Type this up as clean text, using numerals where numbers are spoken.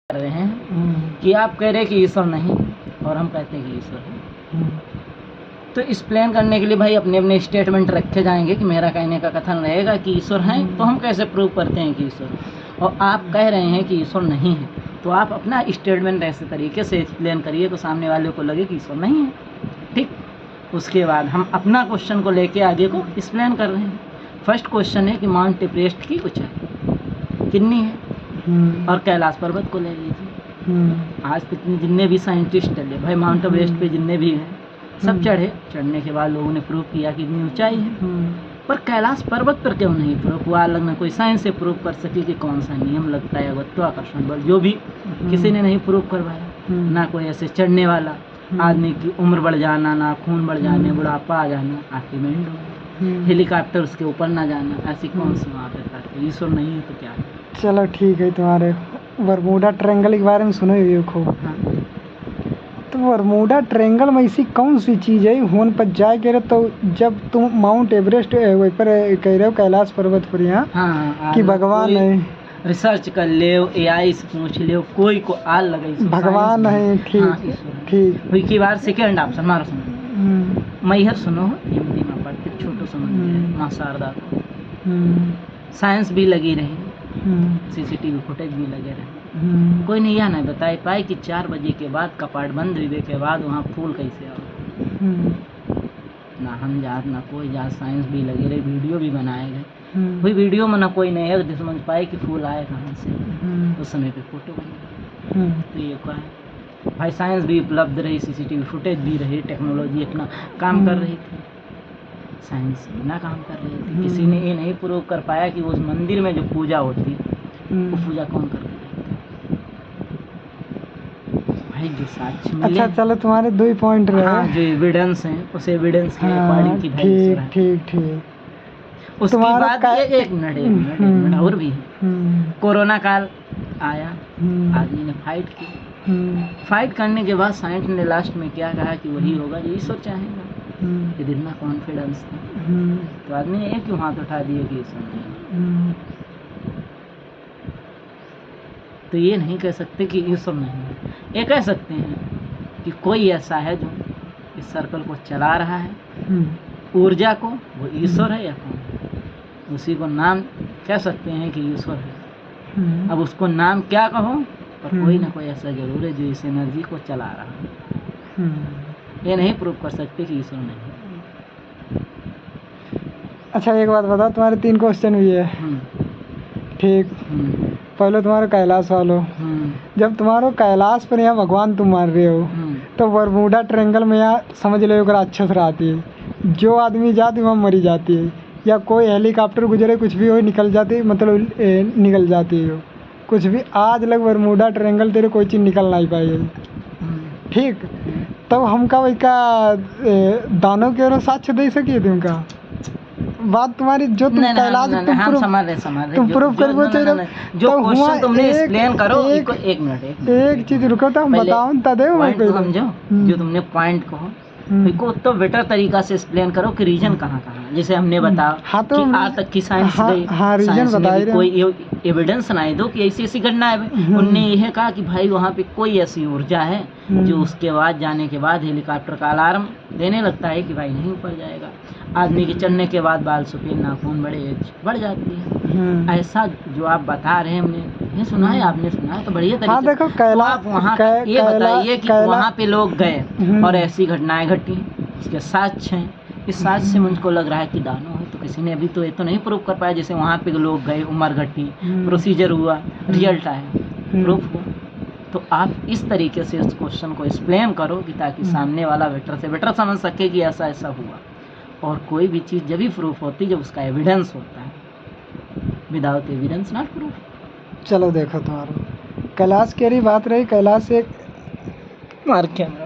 कर रहे हैं कि आप कह रहे हैं कि ईश्वर नहीं और हम कहते हैं कि ईश्वर है। तो एक्सप्लेन करने के लिए भाई अपने अपने स्टेटमेंट रखे जाएंगे कि मेरा कहने का कथन रहेगा कि ईश्वर है, तो हम कैसे प्रूव करते हैं कि ईश्वर है, और आप कह रहे हैं कि ईश्वर नहीं है, तो आप अपना स्टेटमेंट ऐसे तरीके से एक्सप्लेन करिए तो सामने वाले को लगे कि ईश्वर नहीं है। ठीक, उसके बाद हम अपना क्वेश्चन को लेके आगे को एक्सप्लेन कर रहे हैं। फर्स्ट क्वेश्चन है कि माउंट एवरेस्ट की ऊंचाई कितनी है, और कैलाश पर्वत को ले लीजिए। आज तक जितने भी साइंटिस्ट चले भाई माउंट एवरेस्ट पे जितने भी हैं सब चढ़े, चढ़ने के बाद लोगों ने प्रूव किया कि इतनी ऊंचाई है, पर कैलाश पर्वत पर क्यों नहीं प्रूव हुआ? अलग ना कोई साइंस से प्रूव कर सके कि कौन सा नियम लगता है गुरुत्वाकर्षण बल, जो भी किसी ने नहीं प्रूव करवाया। ना कोई ऐसे चढ़ने वाला, आदमी की उम्र बढ़ जाना, ना खून बढ़ जाने, बुढ़ापा आ जाना, आर्टिमेंट हो, हेलीकॉप्टर उसके ऊपर ना जाना, ऐसी कौन सी वहाँ पे बात है? ईश्वर नहीं है तो क्या है? चलो ठीक है, तुम्हारे बरमूडा ट्रायंगल के बारे में सुनो ये खूब। हाँ। तो बरमूडा ट्रायंगल में ऐसी कौन सी चीज़ है होन पर जाए कह रहे, तो जब तुम माउंट एवरेस्ट वही पर कह रहे हो कैलाश पर्वत पर यहाँ हाँ, कि भगवान है, रिसर्च कर ले, एआई से पूछ ले, कोई को आल लगे भगवान है। ठीक ठीक विकी बार सेकेंड ऑप्शन मारो सुनो मैहर सुनो हिंदी में पढ़ते छोटो समझ माँ शारदा को साइंस भी लगी रही, सीसीटीवी फुटेज भी लगे रहे, कोई नहीं यह नहीं बताए पाए कि 4 बजे के बाद कपाट बंद हुए के बाद वहाँ फूल कैसे आओ। ना हम जात ना कोई जात, साइंस भी लगे रहे, वीडियो भी बनाए गए, वही वीडियो में ना कोई नहीं है जो समझ पाए कि फूल आए कहाँ से, उस समय पे फोटो बने। तो ये क्या है भाई, साइंस भी उपलब्ध रही, सीसीटीवी फुटेज भी रही, टेक्नोलॉजी इतना काम कर रही थी, साइंस इतना काम कर रही थी, किसी ने ये नहीं प्रूव कर पाया कि उस मंदिर में जो पूजा होती वो पूजा कौन करता भाई, जो साक्ष्य मिले। अच्छा चलो, तुम्हारे 2 ही पॉइंट रहे। हाँ, जो एविडेंस हैं उस एविडेंस के अकॉर्डिंग की भाई ठीक ठीक ठीक। उसके बाद एक मिनट और भी है। कोरोना काल आया, आदमी ने फाइट की, फाइट करने के बाद साइंस ने लास्ट में क्या कहा कि वही होगा जो ईश्वर चाहेगा। ये इतना कॉन्फिडेंस था, तो आदमी ने एक क्यों हाथ उठा दिया कि ईश्वर नहीं। तो ये नहीं कह सकते कि ईश्वर नहीं है, ये कह सकते हैं कि कोई ऐसा है जो इस सर्कल को चला रहा है, ऊर्जा को, वो ईश्वर है या कौन, उसी को नाम कह सकते हैं कि ईश्वर है। अब उसको नाम क्या कहो, पर कोई ना कोई ऐसा जरूर है जो इस एनर्जी को चला रहा है। ये नहीं प्रूव कर सकते कि ईश्वर नहीं है। अच्छा एक बात बताओ, तुम्हारे 3 क्वेश्चन हुए है। ठीक, पहले तुम्हारा कैलाश वालों, जब तुम्हारा कैलाश पर यहाँ भगवान तुम मान रहे हो, तो बरमूडा ट्रायंगल में यहाँ समझ लो एक राक्षस आती है, जो आदमी जाती वहाँ मरी जाती है, या कोई हेलीकॉप्टर गुजरे कुछ भी हो निकल जाती, मतलब निकल जाती है कुछ भी। आज लग बरमूडा ट्रायंगल तेरे कोई चीज़ निकल नहीं पाई। ठीक, तब हमका वही का दानव के ओर साक्ष्य दे सकिए तुमका बात तुम्हारी, जो तुम कैलाश तुम प्रूफ कर वो चाहिए जो क्वेश्चन तुमने एक्सप्लेन करो। एक मिनट एक चीज रुको तो हम बताओ समझो, जो तुमने पॉइंट कहो को तो बेटर तरीका से एक्सप्लेन करो कि रीजन कहाँ कहाँ, जैसे हमने बताया। हाँ, तो कि आज तक की साइंस रीजन बताए, कोई एविडेंस नहीं दो कि ऐसी ऐसी घटना है। उनने यह कहा कि भाई वहाँ पे कोई ऐसी ऊर्जा है जो उसके बाद जाने के बाद हेलीकॉप्टर का अलार्म देने लगता है कि भाई नहीं ऊपर जाएगा। आदमी के चढ़ने के बाद बाल सफेद, नाखून बढ़ जाती है। ऐसा जो आप बता रहे हैं हमने सुना है, आपने सुना है तो बढ़िया तरीके। हाँ, देखो कैलाश, आप वहाँ ये बताइए कि वहाँ पे लोग गए और ऐसी घटनाएं घटी, इसके साक्ष्य हैं। इस साक्ष्य से मुझको लग रहा है कि दानव है, तो किसी ने अभी तो ये तो नहीं प्रूव कर पाया। जैसे वहाँ पे लोग गए, उम्र घटी, प्रोसीजर हुआ, रिजल्ट आया, प्रूफ हुआ। तो आप इस तरीके से इस क्वेश्चन को एक्सप्लेन करो कि ताकि सामने वाला बेटर से बेटर समझ सके कि ऐसा ऐसा हुआ। और कोई भी चीज़ जब भी प्रूफ होती जब उसका एविडेंस होता है, विदाउट एविडेंस नॉट प्रूफ। चलो देखो, तुम्हारा कैलाश की बात रही, कैलाश एक मार कैमरा